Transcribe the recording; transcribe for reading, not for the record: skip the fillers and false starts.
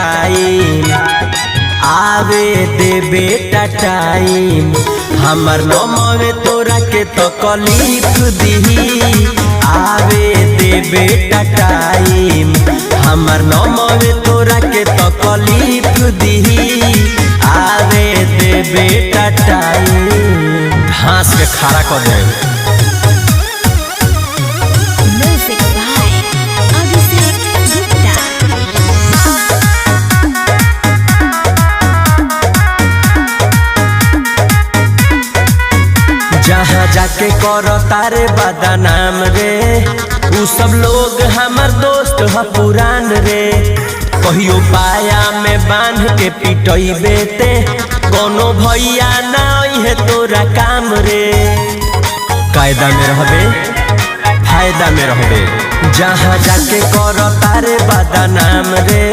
Time आवे दे बेटा time हमर नमवे तोरा के तकलीफ दिही आवे दे बेटा टाइम हमर नमवे तोरा के तकलीफ दिही आवे दे बेटा टाइम घास के खड़ा कर दे। जहाँ जाके करो तारे बदनाम रे उ सब लोग हमर दोस्त ह पुरान रे कहियो पाया में बांध के पिटई बेते कोनो भैया ना है तोरा काम रे कायदा में रहबे फायदा में रहबे जहाँ जाके करो तारे बदनाम रे